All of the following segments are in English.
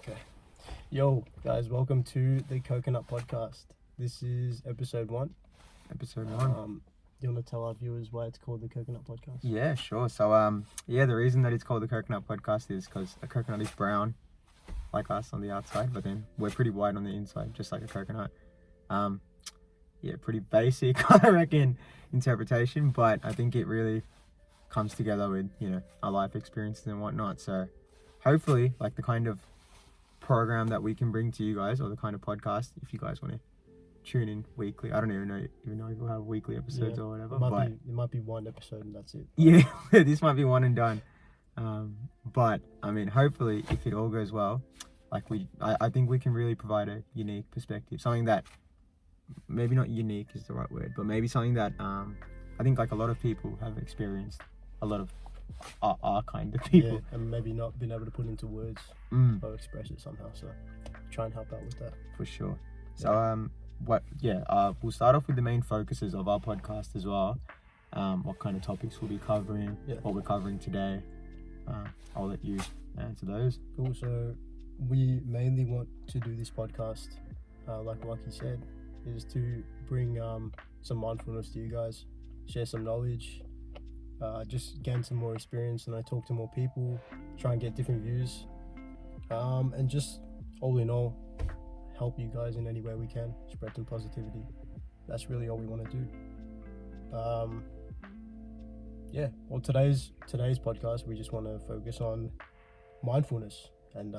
Okay. Yo, guys, welcome to the Coconut Podcast. This is episode 1. Episode 1. You want to tell our viewers why it's called the Coconut Podcast? Yeah, sure. So, the reason that it's called the Coconut Podcast is because a coconut is brown, like us on the outside, but then we're pretty white on the inside, just like a coconut. Pretty basic, I reckon, interpretation, but I think it really comes together with, our life experiences and whatnot. So, hopefully, like the kind of program that we can bring to you guys, or the kind of podcast, if you guys want to tune in weekly. I don't even know if we'll have weekly episodes or whatever. It might be one episode and that's it. Yeah, this might be one and done. But I mean, hopefully, if it all goes well, I think we can really provide a unique perspective, something that maybe not unique is the right word, but maybe something that I think like a lot of people have experienced, a lot of our kind of people. Yeah, and maybe not been able to put into words or express it somehow. So try and help out with that. For sure. So we'll start off with the main focuses of our podcast as well. What kind of topics we'll be covering, what we're covering today. I'll let you answer those. Cool. So we mainly want to do this podcast, like he said, is to bring some mindfulness to you guys, share some knowledge, just gain some more experience, and I talk to more people, try and get different views, and just all in all, help you guys in any way we can, spread some positivity. That's really all we want to do. Well, today's podcast, we just want to focus on mindfulness and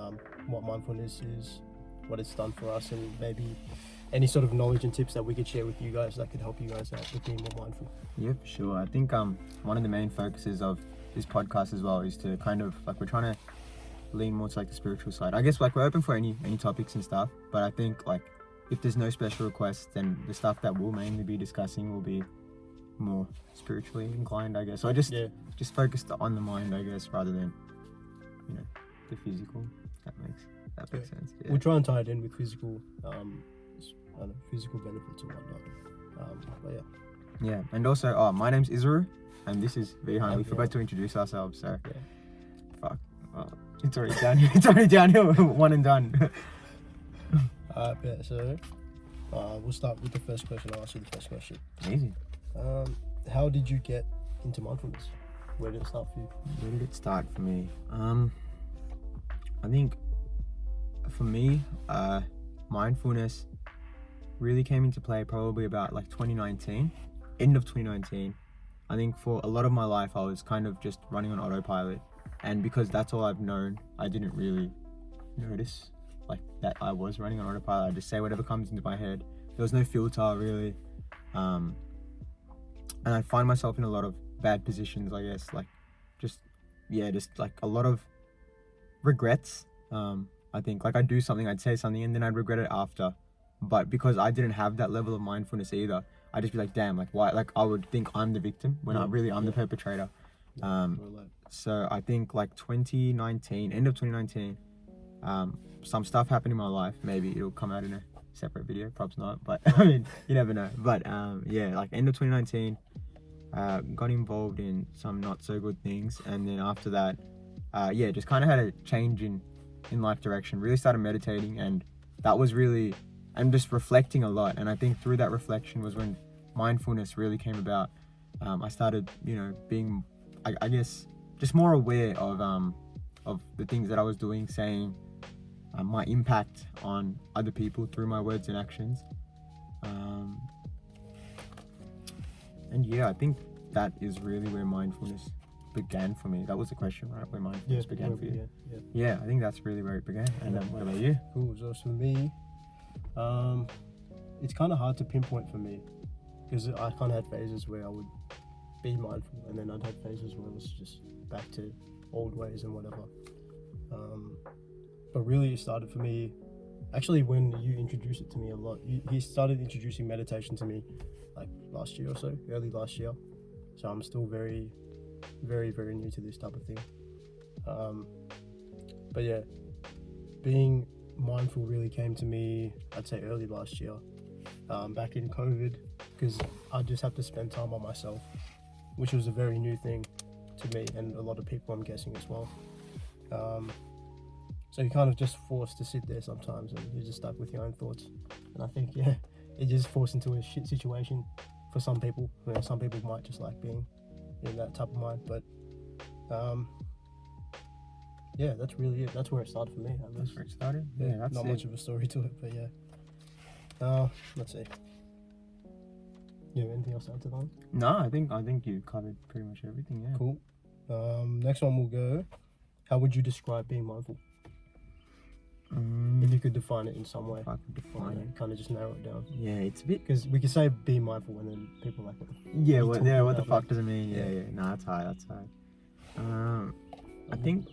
what mindfulness is, what it's done for us, and maybe any sort of knowledge and tips that we could share with you guys that could help you guys out with being more mindful. Yeah, for sure. I think one of the main focuses of this podcast as well is to kind of we're trying to lean more to the spiritual side. I guess we're open for any topics and stuff, but I think if there's no special requests, then the stuff that we'll mainly be discussing will be more spiritually inclined, I guess. So I just focused on the mind, I guess, rather than the physical. That makes sense. Yeah. We'll try and tie it in with physical physical benefits and whatnot. Yeah, and also, my name's Isru, and this is Vihan. We forgot to introduce ourselves, so fuck. It's already down here. It's already down here. One and done. So we'll start with the first question. I'll ask you the first question. Easy. How did you get into mindfulness? Where did it start for you? Where did it start for me? I think for me, mindfulness really came into play probably about 2019, end of 2019. I think for a lot of my life, I was kind of just running on autopilot. And because that's all I've known, I didn't really notice that I was running on autopilot. I just say whatever comes into my head. There was no filter really. And I find myself in a lot of bad positions, I guess, just a lot of regrets. I think I'd do something, I'd say something, and then I'd regret it after. But because I didn't have that level of mindfulness either, I'd just be damn, why? I would think I'm the victim when I'm the perpetrator. So I think 2019, end of 2019, some stuff happened in my life. Maybe it'll come out in a separate video, perhaps not, but I mean, you never know. But end of 2019, got involved in some not so good things, and then after that, just kind of had a change in life direction. Really started meditating, and that was really, and just reflecting a lot. And I think through that reflection was when mindfulness really came about. I started, being, I guess, just more aware of the things that I was doing, saying, my impact on other people through my words and actions. I think that is really where mindfulness began for me. That was the question, right? Where mindfulness began for you? Yeah, I think that's really where it began. And what about you? Cool. So for me, it's kind of hard to pinpoint for me, because I kind of had phases where I would be mindful, and then I'd have phases where it was just back to old ways and whatever. But really it started for me actually when you introduced it to me a lot. He started introducing meditation to me last year or so, early last year. So I'm still very, very, very new to this type of thing. Being mindful really came to me, I'd say early last year, back in COVID, because I just have to spend time on myself, which was a very new thing to me and a lot of people, I'm guessing, as well. So you're kind of just forced to sit there sometimes, and you're just stuck with your own thoughts. And I think it just forced into a shit situation for some people. You know, some people might just like being in that type of mind, but yeah, that's really it. That's where it started for me. That's where it started. Yeah, that's not it. much of a story to it, but yeah. Let's see. You have anything else to add to that? No, I think you covered pretty much everything. Yeah. Cool. Next one will go. How would you describe being mindful? If you could define it in some way. If I could define it. Kind of just narrow it down. Yeah, it's a bit. Because we could say be mindful, and then people are like, what the Yeah, what the about, fuck does it mean? Yeah. No, that's hard. I think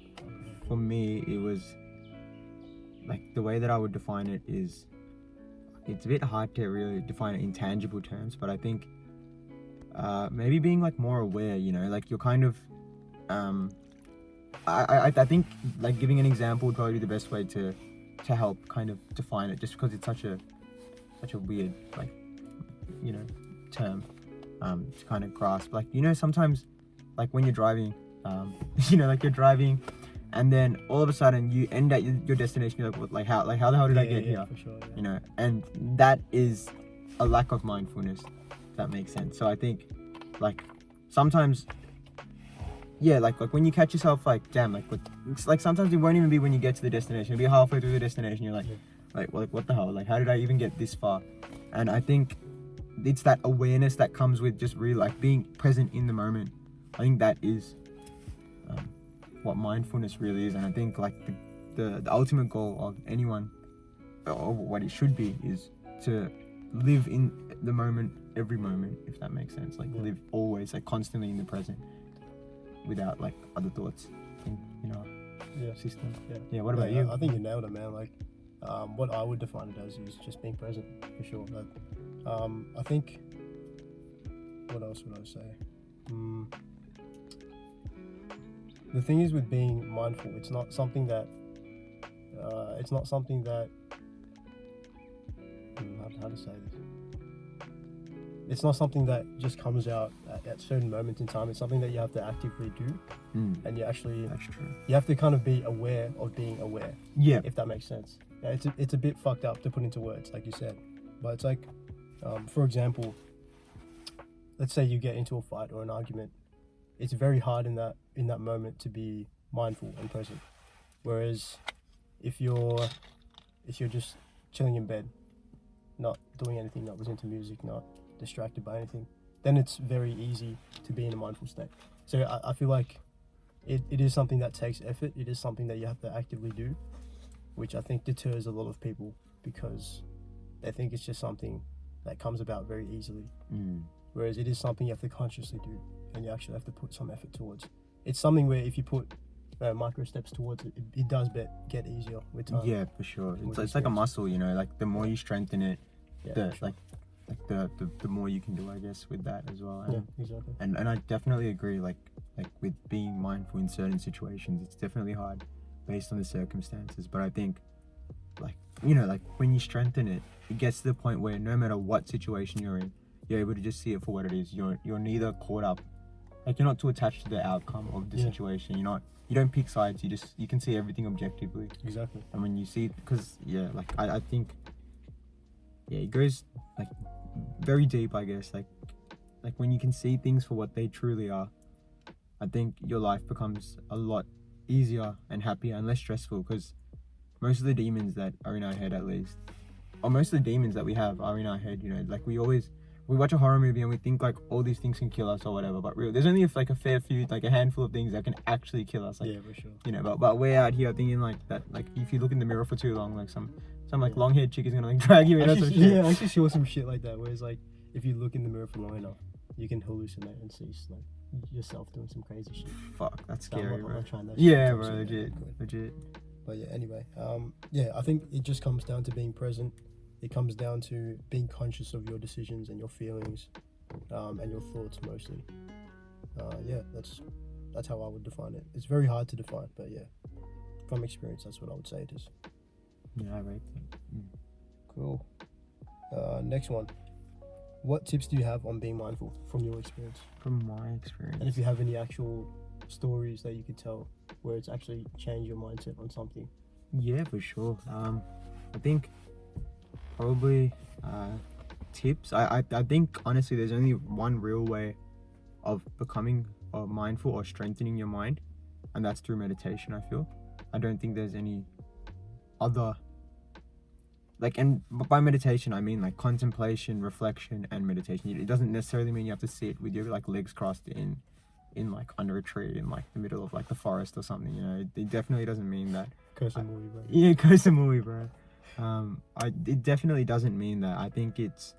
for me it was like the way that I would define it is it's a bit hard to really define it in tangible terms, but I think maybe being like more aware, you know, like you're kind of I think like giving an example would probably be the best way to help kind of define it, just because it's such a weird, like, you know, term to kind of grasp. Like, you know, sometimes like when you're driving, you know, like you're driving and then all of a sudden you end at your destination, you're like, what, how the hell did I get here? For sure, yeah. You know, and that is a lack of mindfulness, if that makes sense. So I think like sometimes, yeah, like when you catch yourself like, damn, like sometimes it won't even be when you get to the destination. It'll be halfway through the destination, you're like, what the hell? Like, how did I even get this far? And I think it's that awareness that comes with just really like being present in the moment. I think that is what mindfulness really is. And I think like the ultimate goal of anyone, or what it should be, is to live in the moment, every moment, if that makes sense. Like live always, like constantly in the present, without like other thoughts in, you know, system. Yeah. What about you? I think you nailed it, man. Like, what I would define it as is just being present, for sure. But I think, what else would I say? The thing is with being mindful, it's not something that how to say this? It's not something that just comes out at certain moments in time. It's something that you have to actively do, and you actually, that's true. You have to kind of be aware of being aware. Yeah, if that makes sense. Yeah, it's a bit fucked up to put into words, like you said, but it's like, for example, let's say you get into a fight or an argument. It's very hard in that moment to be mindful and present. Whereas if you're just chilling in bed, not doing anything, not listening to music, not distracted by anything, then it's very easy to be in a mindful state. So I feel like it is something that takes effort. It is something that you have to actively do, which I think deters a lot of people because they think it's just something that comes about very easily. Whereas it is something you have to consciously do, and you actually have to put some effort towards. It's something where if you put micro steps towards it, it does get easier with time. Yeah, for sure. It's like a muscle, you know. Like the more you strengthen it, the more you can do, I guess, with that as well. Yeah, exactly. And I definitely agree. Like with being mindful in certain situations, it's definitely hard based on the circumstances. But I think, like, you know, like when you strengthen it, it gets to the point where no matter what situation you're in, you're able to just see it for what it is. You're neither caught up, like you're not too attached to the outcome of the situation. You don't pick sides. You can see everything objectively. Exactly. And when you see, because like I think, it goes like very deep, I guess. Like when you can see things for what they truly are, I think your life becomes a lot easier and happier and less stressful, because most of the demons that are in our head, at least, or most of the demons that we have are in our head, you know. Like we watch a horror movie and we think like all these things can kill us or whatever, but there's only like a fair few, like a handful of things that can actually kill us. Like, yeah, for sure. You know, but we're out here thinking like that, like if you look in the mirror for too long, like some like long-haired chick is gonna like drag you in or some shit. Yeah, I actually saw some shit like that, where it's like if you look in the mirror for long enough, you can hallucinate and see like yourself doing some crazy shit. Fuck, that's scary, bro. Yeah, bro, legit. But yeah, anyway, I think it just comes down to being present. It comes down to being conscious of your decisions and your feelings, and your thoughts mostly. That's how I would define it. It's very hard to define, but yeah, from experience, that's what I would say it is. Yeah, right. Cool. Next one. What tips do you have on being mindful from your experience? From my experience. And if you have any actual stories that you could tell where it's actually changed your mindset on something, Yeah, for sure. I think probably tips. I think honestly, there's only one real way of becoming mindful or strengthening your mind, and that's through meditation. I feel. I don't think there's any other, like, and by meditation I mean like contemplation, reflection, and meditation. It doesn't necessarily mean you have to sit with your like legs crossed in like under a tree in like the middle of like the forest or something. You know, it definitely doesn't mean that. Kosamui, bro. Yeah, Kosamui, bro. It definitely doesn't mean that. I think it's,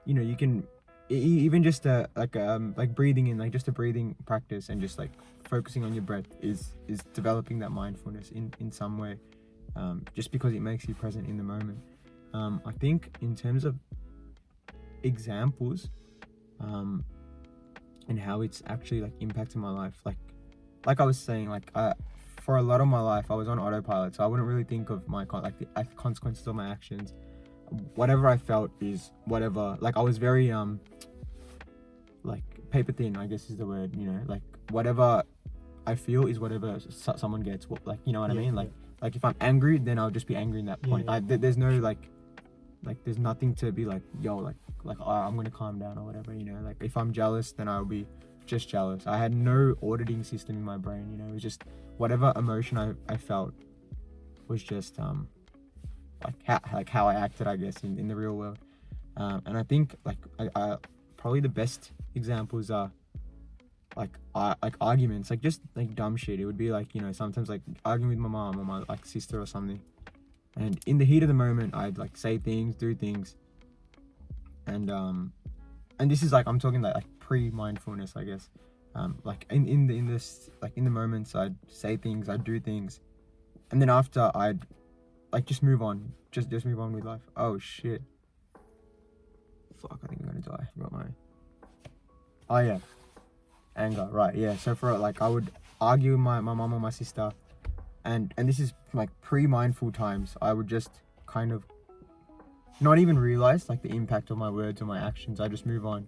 you know, you can even just like breathing in, like just a breathing practice and just like focusing on your breath is developing that mindfulness in some way, just because it makes you present in the moment. I think in terms of examples, and how it's actually like impacted my life, like I was saying, like for a lot of my life I was on autopilot, so I wouldn't really think of my the consequences of my actions. Whatever I felt is whatever. Like I was very like paper thin, I guess is the word. You know, like whatever I feel is whatever someone gets. Like, you know what I mean? Like if I'm angry, then I'll just be angry in that point. There's no like there's nothing to be like, yo, like oh, I'm gonna calm down or whatever. You know, like if I'm jealous, then I'll be just jealous. I had no auditing system in my brain. You know, it was just whatever emotion I felt was just like how I acted, I guess, in the real world. And I think like I probably the best examples are like arguments, like just like dumb shit. It would be like, you know, sometimes like arguing with my mom or my like sister or something, and in the heat of the moment I'd like say things, do things, and this is like, I'm talking like pre-mindfulness, I guess. Like in the moments I'd say things, I'd do things, and then after I'd like just move on, just move on with life. Oh shit, fuck, I think I'm gonna die. I forgot my, oh yeah, anger, right? Yeah, so for like I would argue with my mom or my sister, and this is like pre-mindful times. I would just kind of not even realize like the impact of my words or my actions. I just move on.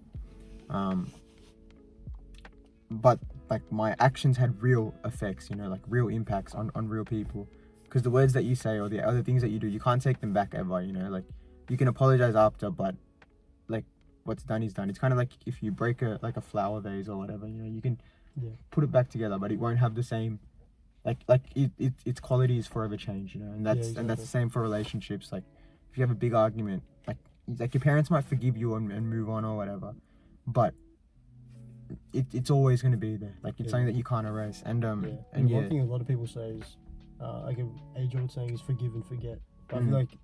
But like my actions had real effects, you know, like real impacts on real people, because the words that you say or the other things that you do, you can't take them back ever. You know, like you can apologize after, but like what's done is done. It's kind of like if you break a flower vase or whatever, you know, you can put it back together, but it won't have the same its quality is forever change, you know. And that's and that's the same for relationships. Like if you have a big argument, like your parents might forgive you and move on or whatever, but it's always going to be there. Like it's something that you can't erase. And and one thing a lot of people say is like an age-old saying is forgive and forget, but I feel like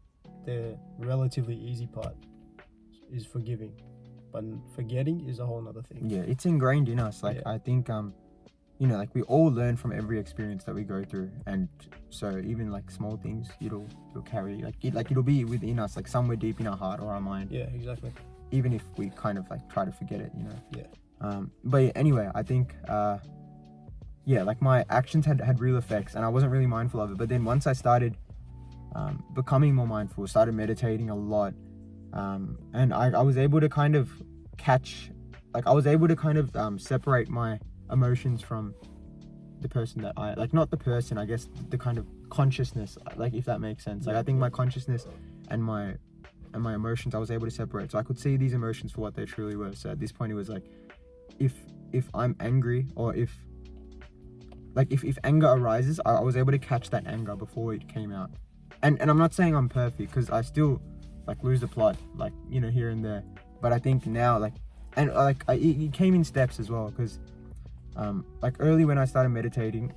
the relatively easy part is forgiving, but forgetting is a whole nother thing. Yeah, it's ingrained in us. Like I think you know, like we all learn from every experience that we go through, and so even like small things you'll carry, it'll be within us, like somewhere deep in our heart or our mind. Yeah, exactly. Even if we kind of like try to forget it, you know. But yeah, anyway, I think like my actions had real effects, and I wasn't really mindful of it. But then once I started becoming more mindful, started meditating a lot, and I was able to kind of separate my emotions from the person that I like, not the person, I guess, the kind of consciousness, like, if that makes sense. Like I think my consciousness and my emotions I was able to separate, so I could see these emotions for what they truly were. So at this point it was like, if I'm angry, or if anger arises, I was able to catch that anger before it came out. And I'm not saying I'm perfect, because I still like lose the plot, like, you know, here and there. But I think now, like, and like it came in steps as well, because like early when I started meditating,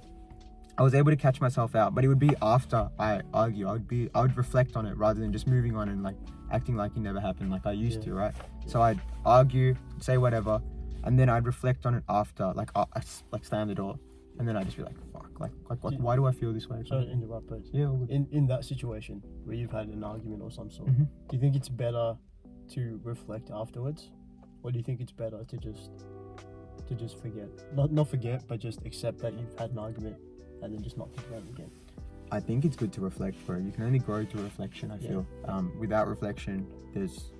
I was able to catch myself out, but it would be after I argue. I would reflect on it rather than just moving on and like acting like it never happened, like I used to, right? So I'd argue, say whatever, and then I'd reflect on it after, like slam the door, and then I'd just be like, fuck, like why do I feel this way? Sorry to interrupt, but in that situation where you've had an argument or some sort, do you think it's better to reflect afterwards, or do you think it's better to just forget? Not forget, but just accept that you've had an argument and then just not think about it again. I think it's good to reflect, bro. You can only grow through reflection, I feel. Without reflection, there's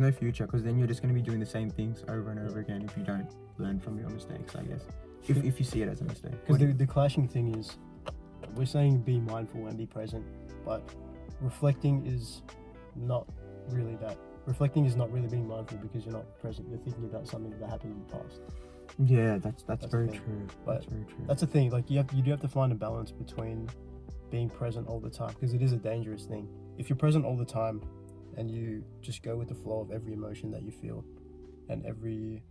no future, because then you're just going to be doing the same things over and over again if you don't learn from your mistakes, I guess. If you see it as a mistake. Because the clashing thing is, we're saying be mindful and be present, but reflecting is not really that. Reflecting is not really being mindful because you're not present. You're thinking about something that happened in the past. Yeah, that's the very thing. true. But That's very true. That's the thing. Like you do have to find a balance between being present all the time, because it is a dangerous thing. If you're present all the time and you just go with the flow of every emotion that you feel and every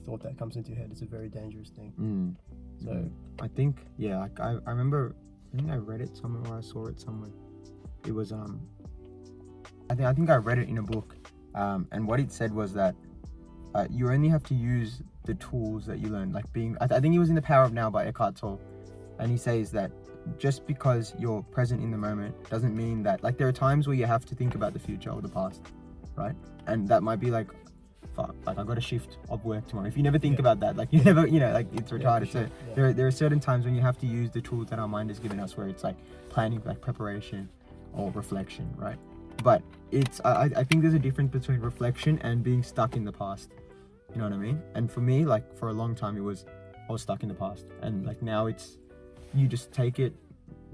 thought that comes into your head, it's a very dangerous thing. So I think, yeah, like I remember, I think I read it somewhere or I saw it somewhere. It was I think I read it in a book, and what it said was that you only have to use the tools that you learn, like being, I think it was in The Power of Now by Eckhart Tolle, and he says that just because you're present in the moment doesn't mean that, like, there are times where you have to think about the future or the past, right? And that might be like, fuck, like I got a shift of work tomorrow. If you never think about that, like you never, like it's retarded. Sure. So there are certain times when you have to use the tools that our mind has given us, where it's like planning, like preparation or reflection, right? But it's, I think there's a difference between reflection and being stuck in the past. You know what I mean? And for me, like for a long time, I was stuck in the past, and like now it's, you just take it,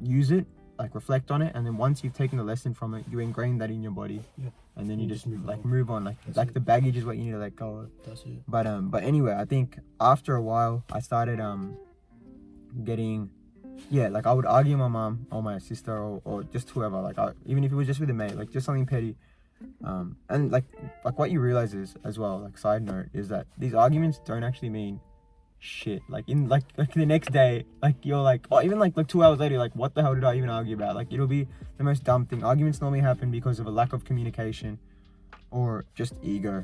use it, like reflect on it, and then once you've taken the lesson from it, you ingrain that in your body, and then you just move on. Like the baggage is what you need to let go of. That's it. But anyway, I think after a while, I started getting, like I would argue with my mom or my sister or just whoever, like even if it was just with a mate, like just something petty, and like what you realize is as well, like side note, is that these arguments don't actually mean shit. Like in like the next day, like you're like, or even like 2 hours later, like what the hell did I even argue about? Like it'll be the most dumb thing. Arguments normally happen because of a lack of communication or just ego,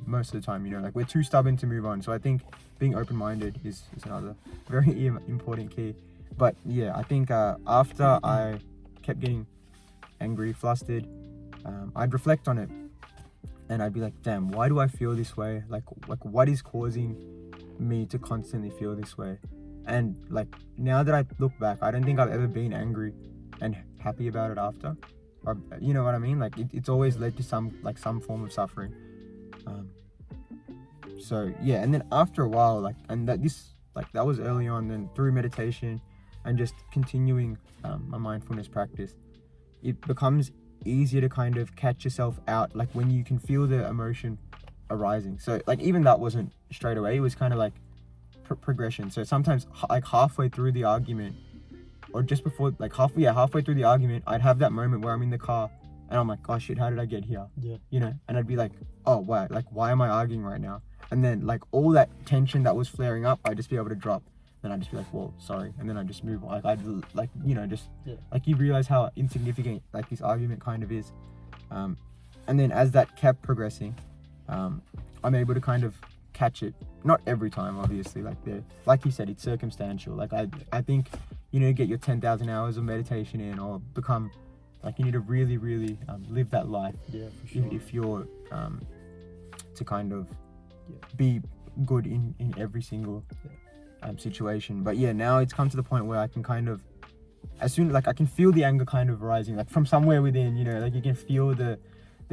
most of the time, like we're too stubborn to move on. So I think being open-minded is another very important key. But yeah, I think after I kept getting angry, flustered, I'd reflect on it and I'd be like, damn, why do I feel this way? Like what is causing me to constantly feel this way? And like now that I look back, I don't think I've ever been angry and happy about it after, or you know what I mean? Like it's always led to some form of suffering. So yeah, and then after a while, that was early on, then through meditation and just continuing my mindfulness practice, it becomes easier to kind of catch yourself out, like when you can feel the emotion arising. So like even that wasn't straight away, it was kind of like progression. So sometimes like halfway through the argument, or just before, like halfway through the argument, I'd have that moment where I'm in the car and I'm like, oh shit, how did I get here? And I'd be like, oh wow, like why am I arguing right now? And then like all that tension that was flaring up, I'd just be able to drop. Then I'd just be like, well, sorry, and then I'd just move on. Like I'd like like you realize how insignificant like this argument kind of is, and then as that kept progressing, I'm able to kind of catch it. Not every time, obviously. Like you said, it's circumstantial. Like I think you need to get your 10,000 hours of meditation in, or become like, you need to really, really live that life. Yeah, for sure. If you're to kind of be good in every single situation. But yeah, now it's come to the point where I can kind of, as soon like I can feel the anger kind of rising, like from somewhere within, like you can feel the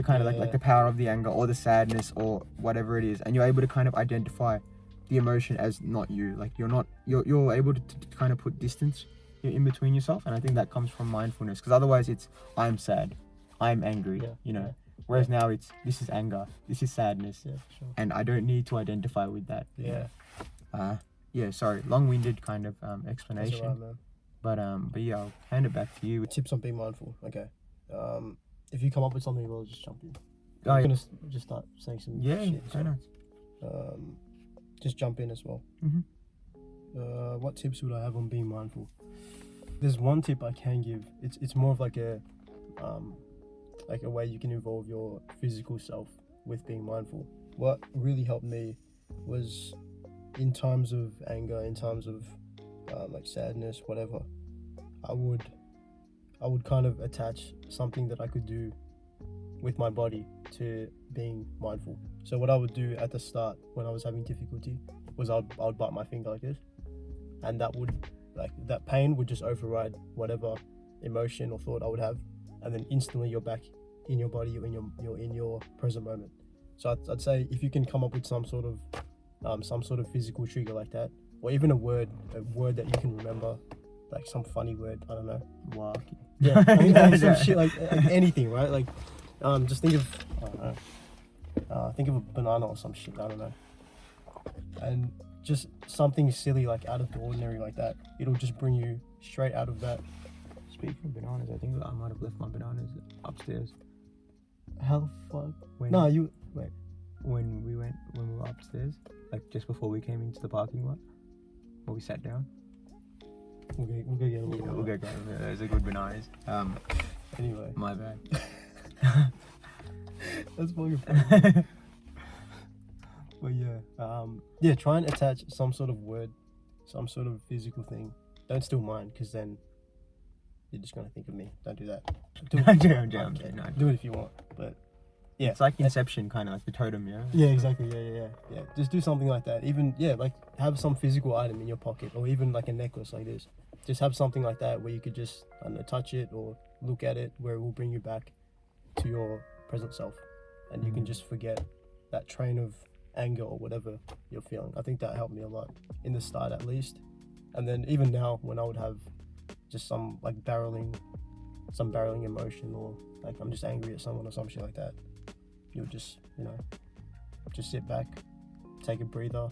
kind of like the power of the anger or the sadness or whatever it is, and you're able to kind of identify the emotion as not you. Like you're able to kind of put distance in between yourself, and I think that comes from mindfulness, because otherwise it's I'm sad, I'm angry, whereas now it's this is anger, this is sadness, for sure. and I don't need to identify with that. Sorry, long-winded kind of explanation. That's all right, man. But yeah, I'll hand it back to you. Tips on being mindful. Okay. If you come up with something, we'll just jump in. Oh, I'm yeah. gonna just start saying some shit. Very nice. Just jump in as well. What tips would I have on being mindful? There's one tip I can give. It's more of like a way you can involve your physical self with being mindful. What really helped me was in times of anger, in times of like sadness, whatever, I would kind of attach something that I could do with my body to being mindful. So what I would do at the start when I was having difficulty was I would bite my finger like this, and that pain would just override whatever emotion or thought I would have, and then instantly you're back in your body, you're in your present moment. So I'd say if you can come up with some sort of physical trigger like that, or even a word that you can remember like some funny word. I don't know. Wacky. Yeah, I mean, like some shit like anything, right? Like, just think of, I don't know, think of a banana or some shit. I don't know, and just something silly like out of the ordinary like that. It'll just bring you straight out of that. Speaking of bananas, I think I might have left my bananas upstairs. How the fuck? When, No, you wait. When we were upstairs, like just before we came into the parking lot, where we sat down. We'll go get them. Yeah, we'll go get them. Those are good bananas. Anyway, My bad. that's fucking funny. But yeah, try and attach some sort of word, some sort of physical thing. Don't steal mine, because then you're just gonna think of me. Don't do that. Do it. I'm joking. No, Do it if you want, but yeah, it's like Inception, kind of like the totem, yeah. yeah, exactly. Yeah. Just do something like that. Even like have some physical item in your pocket, or even like a necklace like this. Just have something like that where you could just, I don't know, touch it or look at it, where it will bring you back to your present self, and you can just forget that train of anger or whatever you're feeling. I think that helped me a lot in the start, at least, and then even now when I would have just some like barreling emotion, or like I'm just angry at someone or some shit like that, you'll just just sit back, take a breather,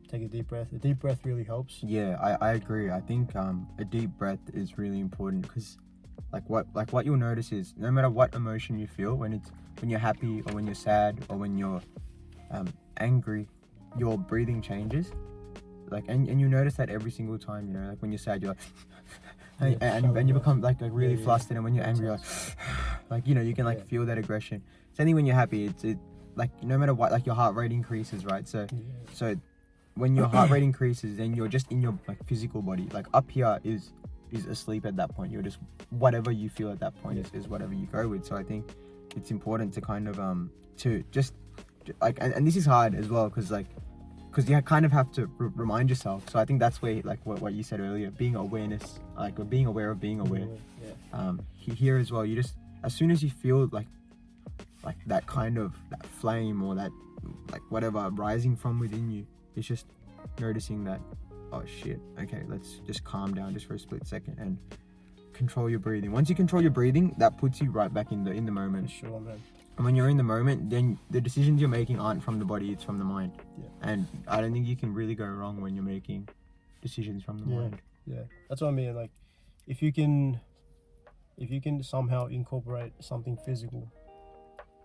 take a deep breath. A deep breath really helps. Yeah, I agree. I think a deep breath is really important, because what you'll notice is no matter what emotion you feel, when you're happy or when you're sad or when you're angry, your breathing changes. Like and you notice that every single time, like when you're sad you're like and you become like really flustered, and when you're angry you're like you can like feel that aggression. Same thing when you're happy. It like no matter what, like your heart rate increases, right? So when your heart rate increases, then you're just in your like physical body. Like up here is asleep at that point. You're just whatever you feel at that point is whatever you go with. So I think it's important to kind of to just like and this is hard as well, because you kind of have to remind yourself. So I think that's where like what you said earlier, being awareness, like or being aware of being aware. Here as well, you just, as soon as you feel like that kind of that flame or that like whatever rising from within you, it's just noticing that, oh shit, okay, let's just calm down just for a split second and control your breathing. Once you control your breathing, that puts you right back in the moment. Sure, man. And when you're in the moment, then the decisions you're making aren't from the body, it's from the mind. Yeah. And I don't think you can really go wrong when you're making decisions from the mind. Yeah, that's what I mean. Like, if you can somehow incorporate something physical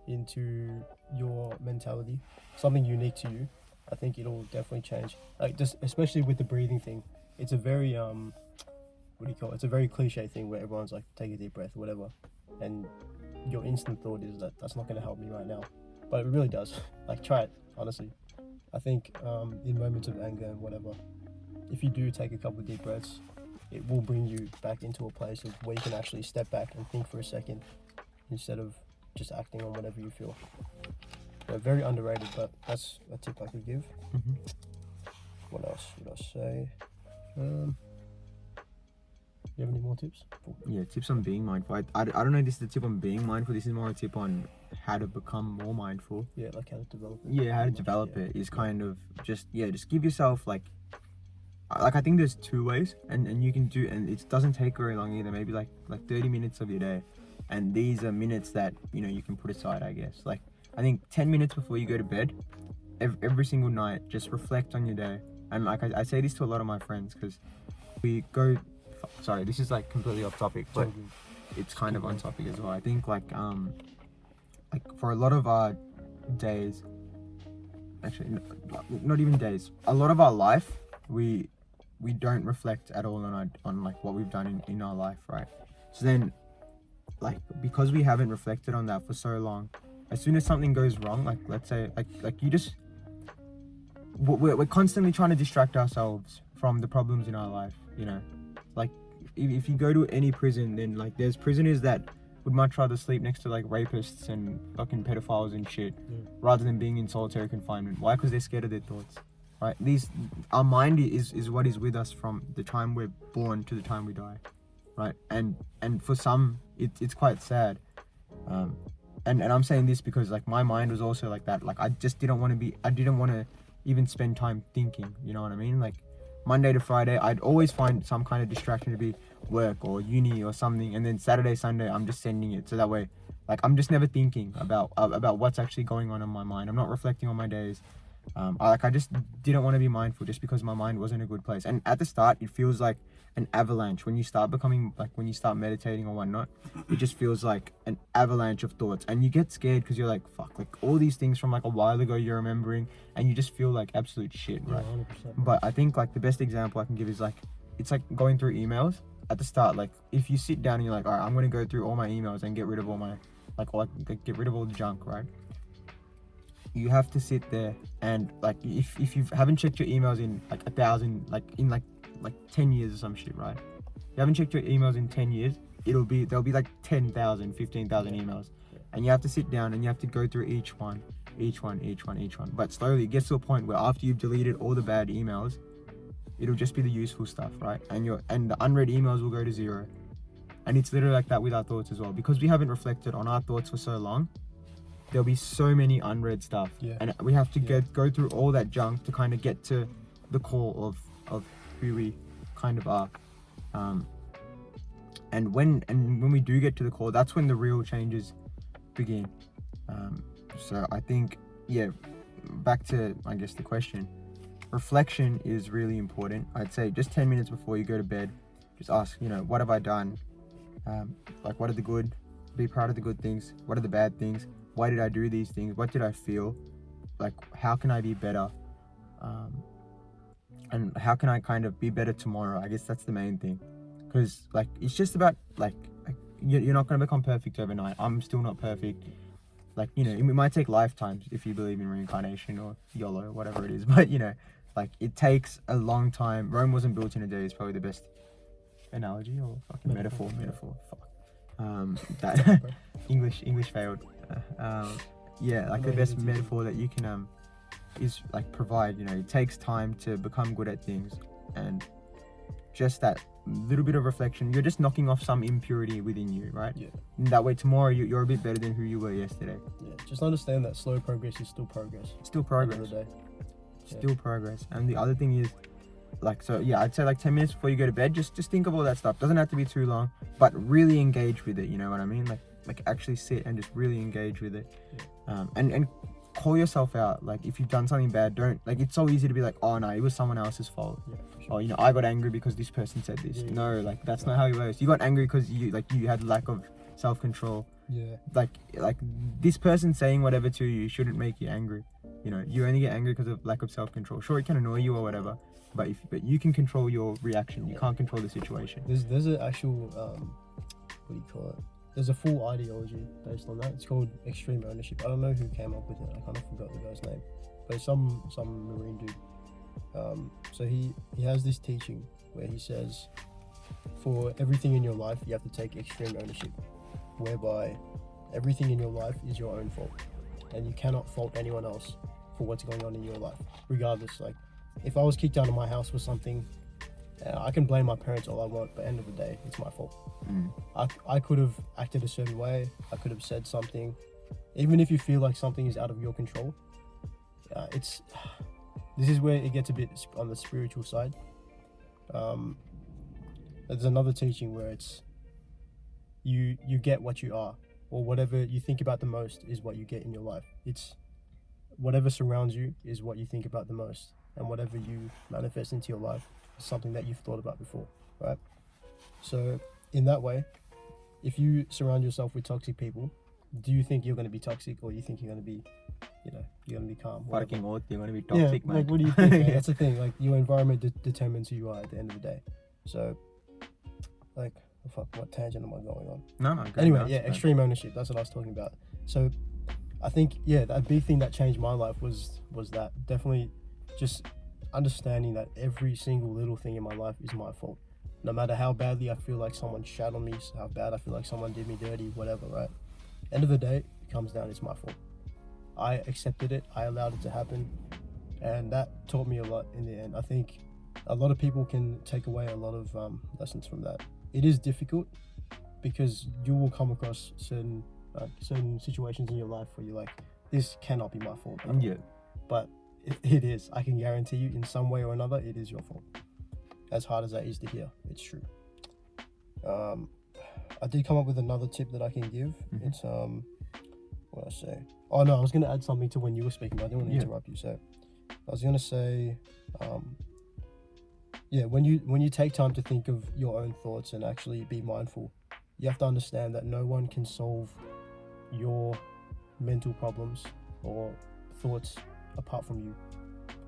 into your mentality, something unique to you, I think it'll definitely change. Like, just especially with the breathing thing, it's a very what do you call it? It's a very cliche thing where everyone's like, take a deep breath or whatever, and your instant thought is that that's not going to help me right now, but it really does. Like, try it, honestly. I think in moments of anger and whatever, if you do take a couple of deep breaths, it will bring you back into a place of where you can actually step back and think for a second instead of just acting on whatever you feel. Yeah, very underrated, but that's a tip I could give. What else would I say? Do you have any more tips? Yeah, tips on being mindful. I don't know if this is a tip on being mindful. This is more a tip on how to become more mindful. Yeah, like how to develop it. Yeah, how to develop it is kind of just give yourself like I think there's two ways, and you can do, and it doesn't take very long either. Maybe like 30 minutes of your day, and these are minutes that you can put aside. I guess like I think 10 minutes before you go to bed, every single night, just reflect on your day. And like I say this to a lot of my friends, because we go. Sorry, this is like completely off topic, but it's kind of on topic as well. I think like for a lot of our days, actually not even days, a lot of our life, we don't reflect at all on like what we've done in our life, right? So then like because we haven't reflected on that for so long, as soon as something goes wrong, like let's say like you just we're constantly trying to distract ourselves from the problems in our life, like if you go to any prison, then like there's prisoners that would much rather sleep next to like rapists and fucking pedophiles and shit, rather than being in solitary confinement. Why? Because they're scared of their thoughts, right? Our mind is what is with us from the time we're born to the time we die, right? And for some it's quite sad, and I'm saying this because like my mind was also like that. Like I didn't want to even spend time thinking, you know what I mean? Like Monday to Friday, I'd always find some kind of distraction to be work or uni or something, and then Saturday, Sunday, I'm just sending it. So that way, like, I'm just never thinking about what's actually going on in my mind. I'm not reflecting on my days. I just didn't want to be mindful just because my mind wasn't in a good place. And at the start, it feels like an avalanche. When you start when you start meditating or whatnot, it just feels like an avalanche of thoughts. And you get scared because you're like, fuck, like all these things from like a while ago you're remembering, and you just feel like absolute shit, right? Yeah, 100%. But I think like the best example I can give is like, it's like going through emails at the start. Like if you sit down and you're like, all right, I'm going to go through all my emails and get rid of all my, get rid of all the junk, right? You have to sit there and like, if you haven't checked your emails in like 1,000, like in like 10 years or some shit, right? You haven't checked your emails in 10 years, there'll be like 10,000, 15,000 emails. And you have to sit down and you have to go through each one. But slowly it gets to a point where after you've deleted all the bad emails, it'll just be the useful stuff, right? And the unread emails will go to zero. And it's literally like that with our thoughts as well. Because we haven't reflected on our thoughts for so long, there'll be so many unread stuff. Yeah. And we have to go through all that junk to kind of get to the core of who we kind of are. And when we do get to the core, that's when the real changes begin. So I think, back to, I guess, the question. Reflection is really important. I'd say just 10 minutes before you go to bed, just ask, what have I done? Like, what are the good? Be proud of the good things. What are the bad things? Why did I do these things? What did I feel? Like, how can I be better? And how can I kind of be better tomorrow? I guess that's the main thing. Because, like, it's just about, like you're not going to become perfect overnight. I'm still not perfect. Like, it might take lifetimes if you believe in reincarnation or yall or whatever it is. But, like, it takes a long time. Rome wasn't built in a day is probably the best analogy or fucking metaphor. Fuck. That English failed. Like the best metaphor that you can is like provide. It takes time to become good at things, and just that little bit of reflection, you're just knocking off some impurity within you, right? Yeah. And that way tomorrow you're a bit better than who you were yesterday. Yeah, just understand that slow progress is still progress. Still progress. End of the day. Still progress. And the other thing is, I'd say like 10 minutes before you go to bed, just think of all that stuff. Doesn't have to be too long, but really engage with it. You know what I mean? Like actually sit and just really engage with it. Yeah. And call yourself out. Like, if you've done something bad, don't, like, it's so easy to be like, oh no, it was someone else's fault. Yeah, for sure. Or, I got angry because this person said this. No, like, that's not how it works. You got angry because you had lack of self-control. Yeah. Like this person saying whatever to you shouldn't make you angry. You only get angry because of lack of self-control. Sure, it can annoy you or whatever, but you can control your reaction. You can't control the situation. There's an actual what do you call it? There's a full ideology based on that. It's called extreme ownership. I don't know who came up with it. I kind of forgot the guy's name, but it's some marine dude. So he has this teaching where he says, for everything in your life, you have to take extreme ownership, whereby everything in your life is your own fault, and you cannot fault anyone else for what's going on in your life, regardless. Like, if I was kicked out of my house for something, I can blame my parents all I want, but end of the day, it's my fault. I could have acted a certain way. I could have said something. Even if you feel like something is out of your control, this is where it gets a bit on the spiritual side. There's another teaching where it's you get what you are, or whatever you think about the most is what you get in your life. It's whatever surrounds you is what you think about the most, and whatever you manifest into your life is something that you've thought about before, right? So in that way, if you surround yourself with toxic people, do you think you're going to be toxic, or you think you're going to be, you're going to be calm? Fucking oath, you're going to be toxic, man. Like, what do you think? Man? That's the thing. Like, your environment determines who you are at the end of the day. So, like, what tangent am I going on? No. Anyway, extreme ownership. That's what I was talking about. So, I think, that big thing that changed my life was that. Definitely just understanding that every single little thing in my life is my fault. No matter how badly I feel like someone shat on me, how bad I feel like someone did me dirty, whatever, right? End of the day, it comes down, it's my fault. I accepted it, I allowed it to happen, and that taught me a lot in the end. I think a lot of people can take away a lot of lessons from that. It is difficult because you will come across certain situations in your life where you're like, this cannot be my fault. Yeah. But it is. I can guarantee you, in some way or another, it is your fault. as hard as that is to hear, it's true. I did come up with another tip that I can give. It's what I say. Oh no, I was gonna add something to when you were speaking, but I didn't want to interrupt you. So I was gonna say, when you take time to think of your own thoughts and actually be mindful, you have to understand that no one can solve your mental problems or thoughts apart from you.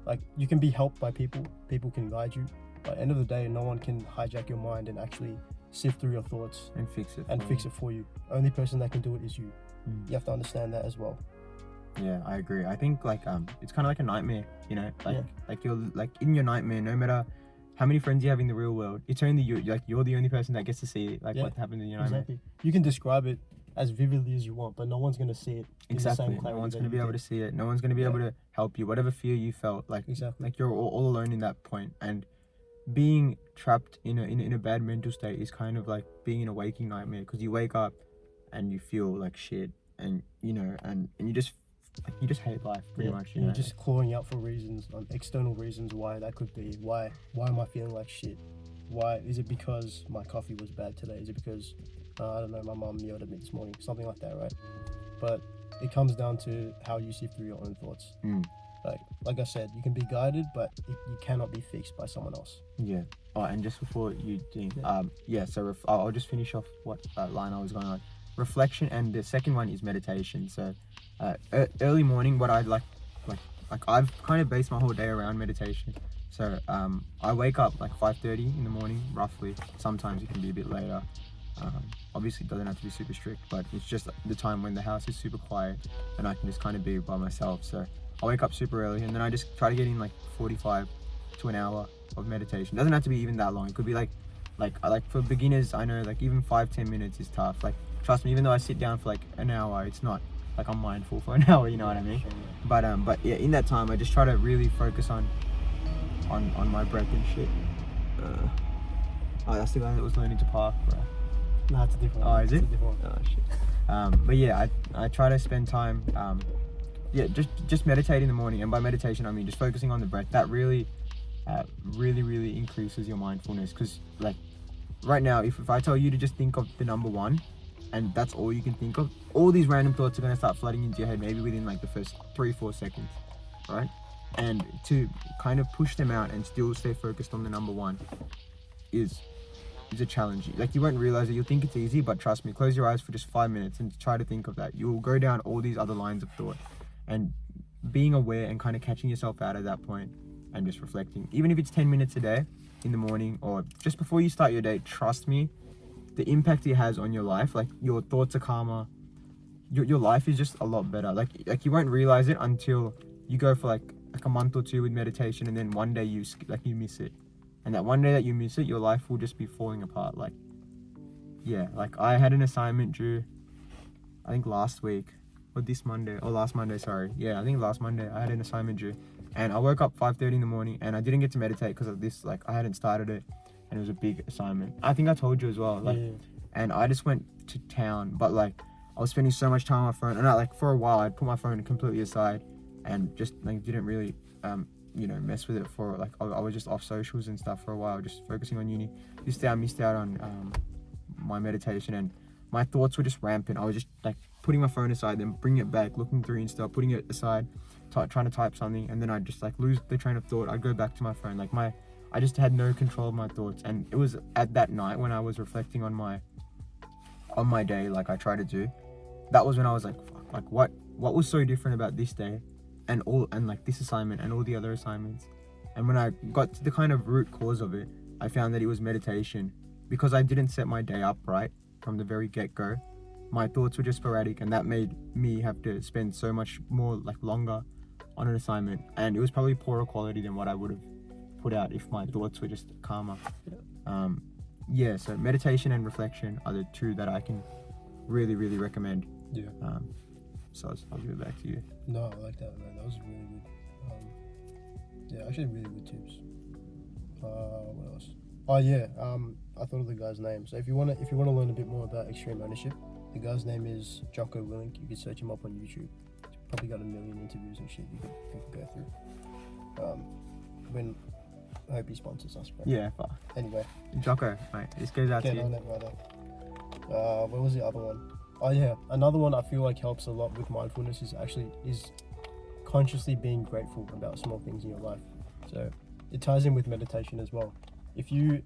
Like, you can be helped by people can guide you, but at the end of the day, no one can hijack your mind and actually sift through your thoughts and fix it for you. Only person that can do it is you. You have to understand that as well. Yeah, I agree. I think like it's kind of like a nightmare, you know, like you're like in your nightmare, no matter how many friends you have in the real world, it's only you, like you're the only person that gets to see it, like what happened in your nightmare. Exactly. You can describe it as vividly as you want, but no one's going to see it in the same clarity. No one's going to be able to see it. No one's going to be able to help you. Whatever fear you felt, like like you're all alone in that point. And being trapped in a bad mental state is kind of like being in a waking nightmare, because you wake up and you feel like shit, and you know, and you just hate life pretty much. You're just clawing out for reasons, external reasons why that could be. Why am I feeling like shit? Why is it because my coffee was bad today? Is it because I don't know, my mum yelled at me this morning? Something like that, right? But it comes down to how you sift through your own thoughts. Like I said, you can be guided, but you cannot be fixed by someone else. Yeah. Oh, and just before you think, so I'll just finish off what line I was going on. Reflection, and the second one is meditation. So early morning, what I'd like I've kind of based my whole day around meditation. So I wake up like 5:30 in the morning, roughly. Sometimes it can be a bit later. Obviously it doesn't have to be super strict, but it's just the time when the house is super quiet and I can just kind of be by myself. So I wake up super early, and then I just try to get in like 45 to an hour of meditation. It doesn't have to be even that long. It could be like for beginners, I know like even 5-10 minutes is tough. Like, trust me, even though I sit down for like an hour, it's not like I'm mindful for an hour, you know what I mean? But yeah, in that time I just try to really focus on my breath and shit. That's the guy that was learning to park, bro. No, it's a different one. Oh, is it? It's a different one. Oh shit. But yeah, I try to spend time just meditate in the morning, and by meditation I mean just focusing on the breath. That really increases your mindfulness, because like right now, if I tell you to just think of the number one and that's all you can think of, all these random thoughts are going to start flooding into your head maybe within like the first 3-4 seconds, right? And to kind of push them out and still stay focused on the number one is a challenge. Like, you won't realize it. You'll think it's easy, but trust me, close your eyes for just 5 minutes and try to think of that. You'll go down all these other lines of thought, and being aware and kind of catching yourself out at that point and just reflecting, even if it's 10 minutes a day in the morning or just before you start your day, trust me, the impact it has on your life, like your thoughts are calmer, your life is just a lot better. Like you won't realize it until you go for like a month or two with meditation, and then one day you miss it, and that one day that you miss it, your life will just be falling apart. Like I had an assignment due, I think last Monday, sorry. Yeah, I think last Monday I had an assignment due, and I woke up 5:30 in the morning, and I didn't get to meditate because of this. Like, I hadn't started it, and it was a big assignment. I think I told you as well. And I just went to town, but like I was spending so much time on my phone, and for a while I'd put my phone completely aside and just like didn't really mess with it for like I was just off socials and stuff for a while, just focusing on uni. I missed out on my meditation, and my thoughts were just rampant. I was just like putting my phone aside, then bringing it back, looking through Insta, putting it aside, trying to type something, and then I'd just like lose the train of thought. I'd go back to my phone. I just had no control of my thoughts, and it was at that night when I was reflecting on my day, like I try to do. That was when I was like, fuck, like what was so different about this day and like this assignment and all the other assignments. And when I got to the kind of root cause of it, I found that it was meditation, because I didn't set my day up right from the very get-go. My thoughts were just sporadic, and that made me have to spend so much more like longer on an assignment, and it was probably poorer quality than what I would have put out if my thoughts were just calmer. So meditation and reflection are the two that I can really recommend. So I'll give it back to you. No, I like that, man. That was really good. Actually really good tips. What else? I thought of the guy's name. So if you wanna learn a bit more about extreme ownership, the guy's name is Jocko Willink. You can search him up on YouTube. He's probably got 1 million interviews and shit you could go through. I hope he sponsors us, bro. Yeah, fuck. Anyway, Jocko, mate, this goes out get to you. on it, brother. What was the other one? Oh yeah, another one I feel like helps a lot with mindfulness is consciously being grateful about small things in your life. So it ties in with meditation as well. If you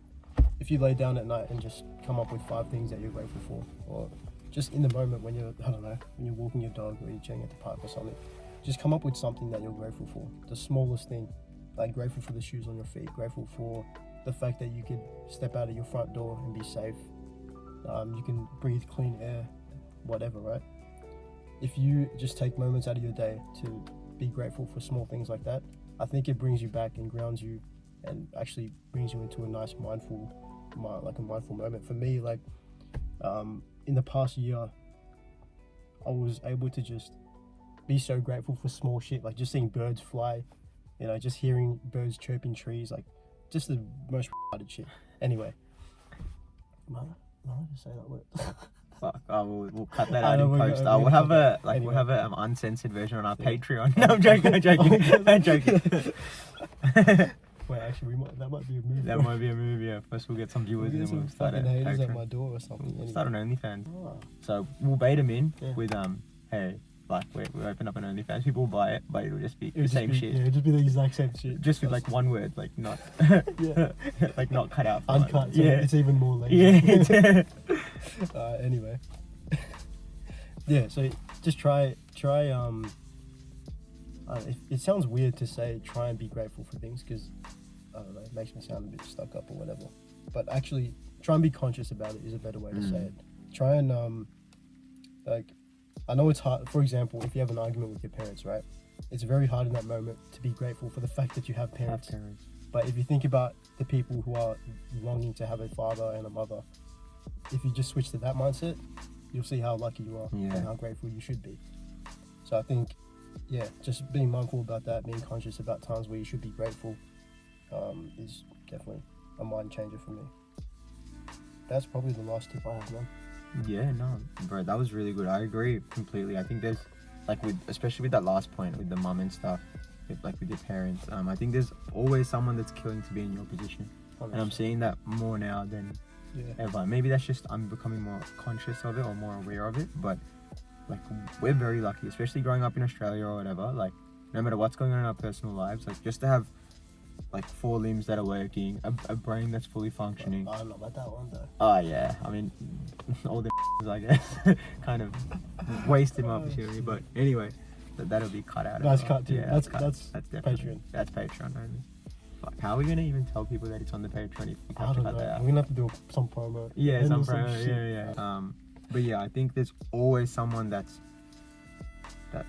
lay down at night and just come up with 5 things that you're grateful for, or just in the moment when you're, I don't know, when you're walking your dog or you're chilling at the park or something, just come up with something that you're grateful for. The smallest thing, like grateful for the shoes on your feet, grateful for the fact that you could step out of your front door and be safe. You can breathe clean air, whatever, right? If you just take moments out of your day to be grateful for small things like that, I think it brings you back and grounds you and actually brings you into a nice mindful moment. For me, like in the past year, I was able to just be so grateful for small shit, like just seeing birds fly, you know, just hearing birds chirping trees, like just the most retarded shit. Anyway, am I allowed to say that word? Fuck, we'll cut that out in post. We'll have a uncensored version on our Patreon. No, I'm joking. I'm joking. Wait, actually, that might be a movie. That might be a movie. Yeah. First, we'll get some viewers, and then we'll start a haters at Patreon. my door or something. We'll Anyway. start an OnlyFans. Oh. So we'll bait them in Yeah. with hey, like we open up an OnlyFans. People will buy it, but it'll just be the same shit. Yeah, it'll just be the exact same shit. Just with like one word, like not, Yeah. like not cut out. Uncut. So yeah, it's even more lazy. yeah. Anyway. Yeah. So just try. It sounds weird to say try and be grateful for things because I don't know, it makes me sound a bit stuck up or whatever. But actually, try and be conscious about it is a better way to say it. Try and like, I know it's hard. For example, if you have an argument with your parents, right? It's very hard in that moment to be grateful for the fact that you have parents. But if you think about the people who are longing to have a father and a mother, if you just switch to that mindset, you'll see how lucky you are and how grateful you should be. So I think, yeah, just being mindful about that, being conscious about times where you should be grateful, is definitely a mind changer for me. That's probably the last tip I have, man. Yeah, no, bro, that was really good. I agree completely. I think there's, like, especially with that last point with the mum and stuff, with your parents, I think there's always someone that's killing to be in your position. 100%. And I'm seeing that more now than ever. Maybe that's just I'm becoming more conscious of it or more aware of it, but like we're very lucky, especially growing up in Australia or whatever, like no matter what's going on in our personal lives, like just to have like 4 limbs that are working, a brain that's fully functioning. I don't know about that one though. Oh yeah, I mean all the I guess kind of wasted my opportunity, but anyway, that'll be cut out. That's cut too. Yeah, that's definitely Patreon. That's Patreon only. Fuck, how are we gonna even tell people that it's on the Patreon if we I have to don't cut know. that out? We're gonna have to do some promo. Yeah, some some promo. shit. Yeah. But yeah, I think there's always someone that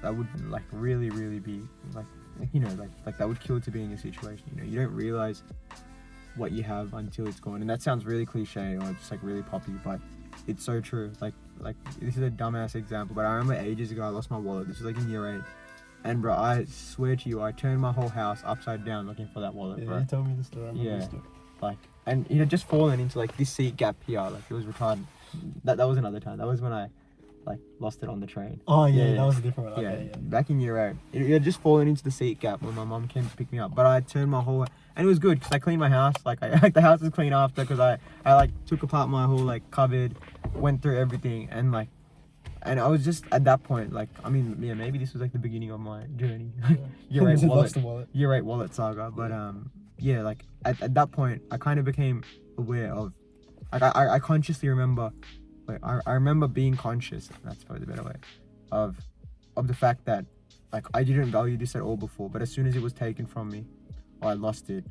would like really be like, you know, like that would kill to be in your situation. You know, you don't realize what you have until it's gone, and that sounds really cliche or just like really poppy, but it's so true. Like this is a dumbass example, but I remember ages ago I lost my wallet. This was like in year 8, and bro, I swear to you, I turned my whole house upside down looking for that wallet. Yeah, bro. you told me the story. I remember the story. Like, and you know, just falling into like this seat gap here, like it was retarded. That was another time. That was when I like lost it on the train. Oh yeah, that was a different one. Yeah, Okay, yeah. Back in year 8, it had just fallen into the seat gap when my mum came to pick me up. But I turned my whole, and it was good because I cleaned my house. Like the house was clean after because I like took apart my whole like cupboard, went through everything, and I was just at that point like, I mean, yeah, maybe this was like the beginning of my journey. Year 8 wallet. Year 8 wallet saga. But yeah, like at that point I kind of became aware of, like I consciously remember. I remember being conscious, that's probably the better way, of the fact that like I didn't value this at all before, but as soon as it was taken from me or I lost it,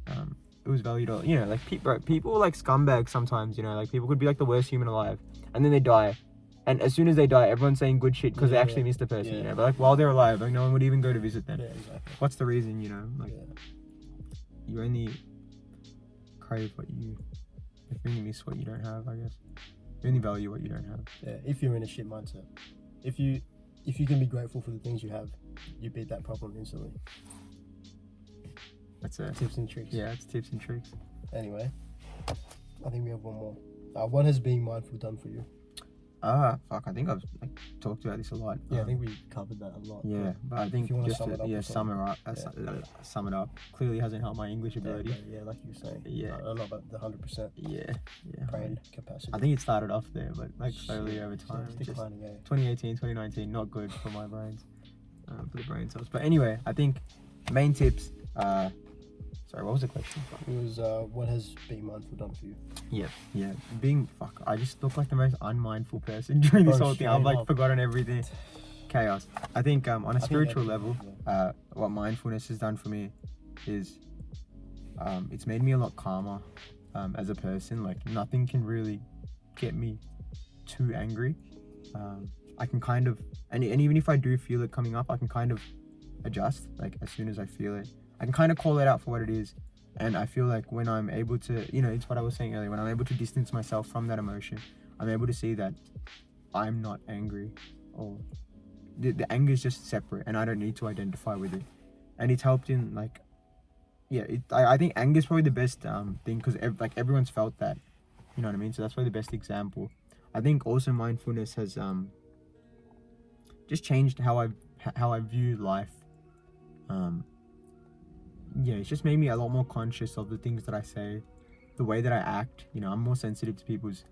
it was valued all. You know, like people are like scumbags sometimes, you know, like people could be like the worst human alive and then they die, and as soon as they die everyone's saying good shit because they actually missed the person, you know, but like while they're alive, like no one would even go to visit them. Yeah, exactly. What's the reason, you know, like you only crave what you only miss what you don't have, I guess. You only value what you don't have. Yeah, if you're in a shit mindset. If you can be grateful for the things you have, you beat that problem instantly. That's it. Tips and tricks. Yeah, it's tips and tricks. Anyway, I think we have one more. What has being mindful done for you? Fuck, I think I've like talked about this a lot. Yeah, I think we covered that a lot. Yeah, but I think you wanna just sum to it up or sum something? it up. Clearly hasn't helped my English ability. Yeah, like you were saying. Yeah. I don't know about the 100% Yeah. brain capacity. I think it started off there, but like slowly over So time. it's Just declining, 2018, 2019, not good for my brains, for the brain cells. But anyway, I think main tips. Sorry, what was the question? It was what has being mindful done for you? Yeah. I just look like the most unmindful person during this Bro, whole thing. I've straight like up. forgotten everything. Chaos. I think on a think spiritual that- level, what mindfulness has done for me is it's made me a lot calmer as a person. Like nothing can really get me too angry. I can kind of, and even if I do feel it coming up, I can kind of adjust. Like as soon as I feel it, I can kind of call it out for what it is. And I feel like when I'm able to, it's what I was saying earlier, when I'm able to distance myself from that emotion, I'm able to see that I'm not angry, or the anger is just separate and I don't need to identify with it. And it's helped in like, I think anger is probably the best thing, because everyone's felt that, you know what I mean? So that's probably the best example. I think also mindfulness has just changed how I view life. It's just made me a lot more conscious of the things that I say, the way that I act. I'm more sensitive to people's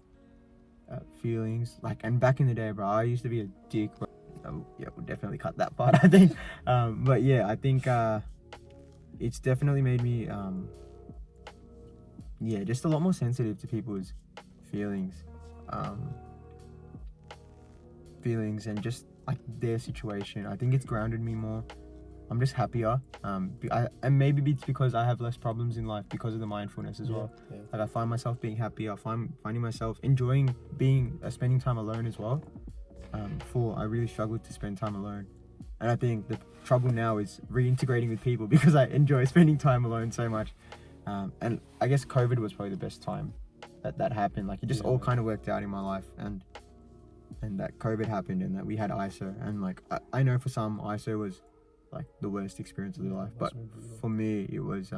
feelings. Like, and back in the day, bro, I used to be a dick. Bro. Oh, yeah, we'll definitely cut that part, I think. But yeah, I think it's definitely made me, just a lot more sensitive to people's feelings, and just like their situation. I think it's grounded me more. I'm just happier. And maybe it's because I have less problems in life because of the mindfulness as well. Yeah. Like I find myself being happier. Finding myself enjoying spending time alone as well. Before I really struggled to spend time alone, and I think the trouble now is reintegrating with people because I enjoy spending time alone so much. And I guess COVID was probably the best time that happened. Like it just all kind of worked out in my life, and that COVID happened, and that we had ISO, and like I know for some ISO was like the worst experience of their life, but for me it was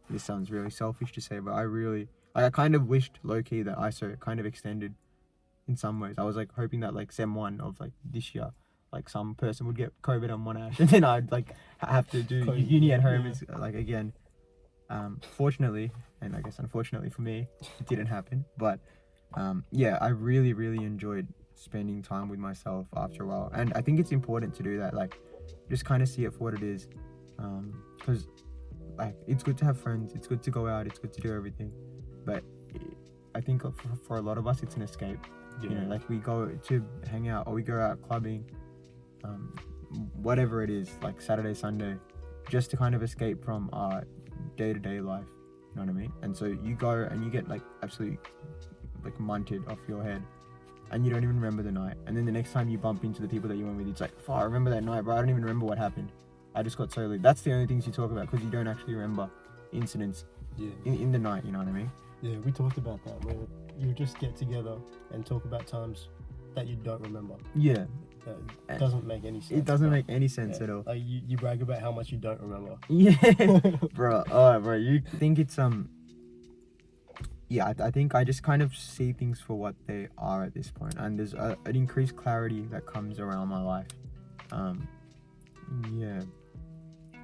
this sounds really selfish to say, but I kind of wished low-key that ISO kind of extended in some ways. I was like hoping that like Sem 1 of like this year, like some person would get COVID on Monash and then I'd like have to do uni at home like again. Fortunately, and I guess unfortunately for me, it didn't happen, but I really enjoyed spending time with myself after a while, and I think it's important to do that, like just kind of see it for what it is, because like it's good to have friends, it's good to go out, it's good to do everything, but I think for a lot of us it's an escape. Like we go to hang out or we go out clubbing, whatever it is, like Saturday, Sunday, just to kind of escape from our day-to-day life, you know what I mean? And so you go and you get like absolutely like munted off your head, and you don't even remember the night, and then the next time you bump into the people that you went with, it's like, I remember that night, bro, I don't even remember what happened, I just got so lit. That's the only things you talk about, because you don't actually remember incidents in the night, you know what I mean? Yeah, we talked about that, where you just get together and talk about times that you don't remember. Yeah. It doesn't make any sense. It doesn't make any sense at all. Like you brag about how much you don't remember. Yeah. Bro, you think it's I think I just kind of see things for what they are at this point, and there's an increased clarity that comes around my life. I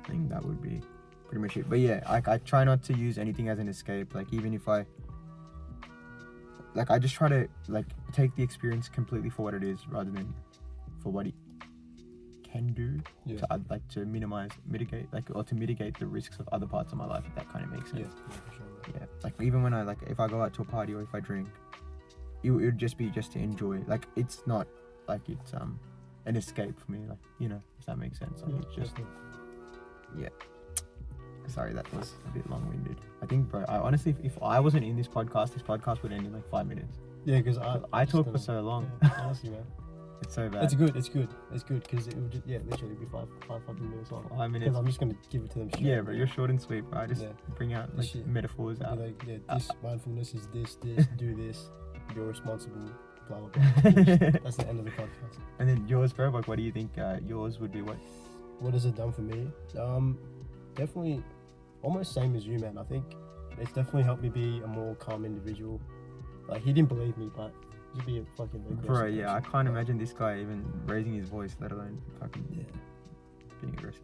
think that would be pretty much it. But yeah, I try not to use anything as an escape. Like even if I just try to like take the experience completely for what it is, rather than for what it can do to mitigate the risks of other parts of my life, if that kind of makes sense. For sure. Yeah, like even when if I go out to a party or if I drink, it would just be to enjoy. Like it's not like it's an escape for me, like, if that makes sense. Like it's just sorry, that was a bit long-winded. I think, bro, I honestly, if I wasn't in this podcast would end in like 5 minutes. Yeah, because I talk for so long. Honestly, man. It's so bad. It's good because it would just, literally be 500 minutes long. 5 minutes. Because I'm just gonna give it to them straight. Yeah, bro, you're short and sweet, bro. I just bring out like metaphors out. Like, this mindfulness is this, do this, you're responsible, blah blah blah. That's the end of the podcast. And then yours, bro, like what do you think yours would be? What has it done for me? Definitely almost same as you, man. I think it's definitely helped me be a more calm individual. Like, he didn't believe me, but Just be a fucking aggressive Bro, yeah, I person. can't imagine this guy even raising his voice, let alone fucking being aggressive.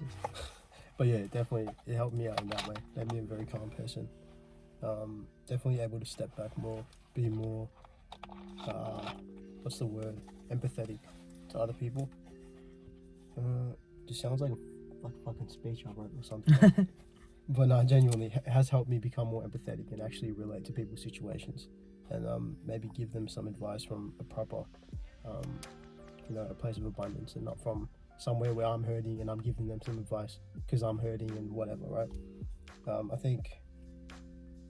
But yeah, definitely it helped me out in that way. Made me a very calm person. Definitely able to step back more, be more what's the word? Empathetic to other people. Just sounds like a fucking speech I wrote or something. But no, genuinely, it has helped me become more empathetic and actually relate to people's situations, and maybe give them some advice from a proper, a place of abundance, and not from somewhere where I'm hurting and I'm giving them some advice because I'm hurting and whatever, right? I think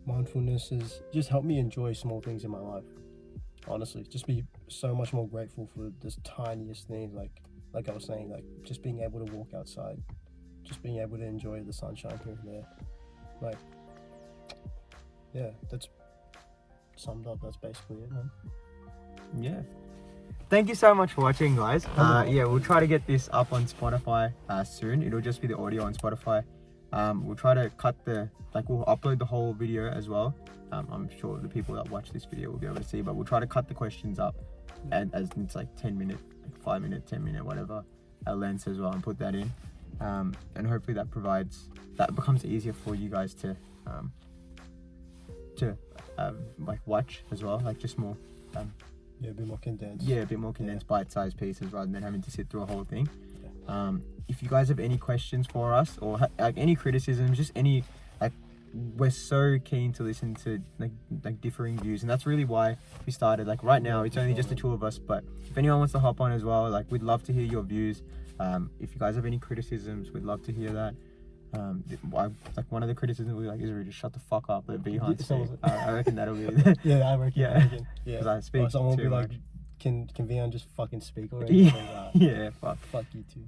mindfulness has just helped me enjoy small things in my life. Honestly, just be so much more grateful for the tiniest things, like I was saying, like just being able to walk outside, just being able to enjoy the sunshine here and there. Like, yeah, that's summed up. That's basically it, man. Yeah. Thank you so much for watching, guys. Yeah, we'll try to get this up on Spotify soon. It'll just be the audio on Spotify. We'll try to we'll upload the whole video as well. I'm sure the people that watch this video will be able to see, but we'll try to cut the questions up and as it's like 10 minute, like 5 minute, 10 minute, whatever lengths as well, and put that in. And hopefully that becomes easier for you guys to watch as well, like just more a bit more condensed. Yeah, a bit more condensed, bite-sized pieces rather than having to sit through a whole thing. If you guys have any questions for us or any criticisms, just any we're so keen to listen to like differing views, and that's really why we started. Like right now it's only just the two of us, but if anyone wants to hop on as well, like we'd love to hear your views. If you guys have any criticisms, we'd love to hear that. One of the criticisms will be like, Israel, just shut the fuck up, let Bihan speak. I reckon that'll be I reckon. Because I speak someone will too be much. like, can Vian just fucking speak already? Fuck you too.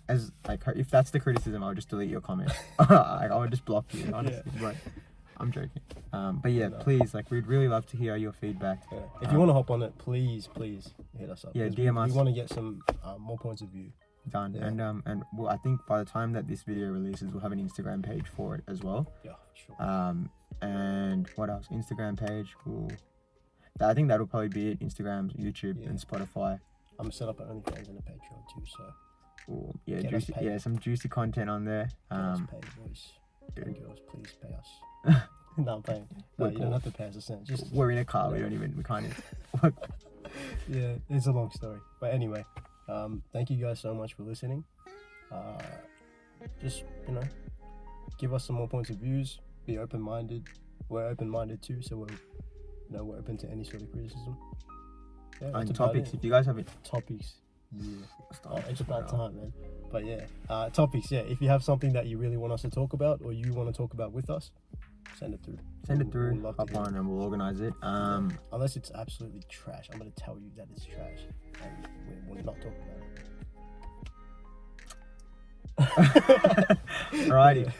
If that's the criticism, I'll just delete your comment. I'll just block you, honestly. But I'm joking. Please, we'd really love to hear your feedback. If you want to hop on it, please hit us up. DM us. We want to get some more points of view. Done. And well, I think by the time that this video releases, we'll have an Instagram page for it as well. Yeah, sure. And what else? Instagram page. I think that'll probably be it. Instagram, YouTube, and Spotify. I'm gonna set up an OnlyFans and a Patreon too, so some juicy content on there. Get us paid, boys and girls, please pay us. No, I'm paying. No, you don't have to pay us a cent. Just we're in a car. We can't. Yeah, it's a long story, but anyway. Thank you guys so much for listening. Just give us some more points of views. Be open-minded. We're open-minded too, so we're open to any sort of criticism. Yeah, and topics, if you guys have it. Topics, it's about time, man. But topics. If you have something that you really want us to talk about, or you want to talk about with us, send it through. We'll hop on and we'll organize it. Unless it's absolutely trash, I'm gonna tell you that it's trash, and we're not talking about it. Alrighty.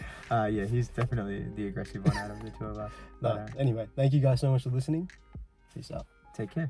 He's definitely the aggressive one out of the two of us. Anyway, thank you guys so much for listening. Peace out. Take care.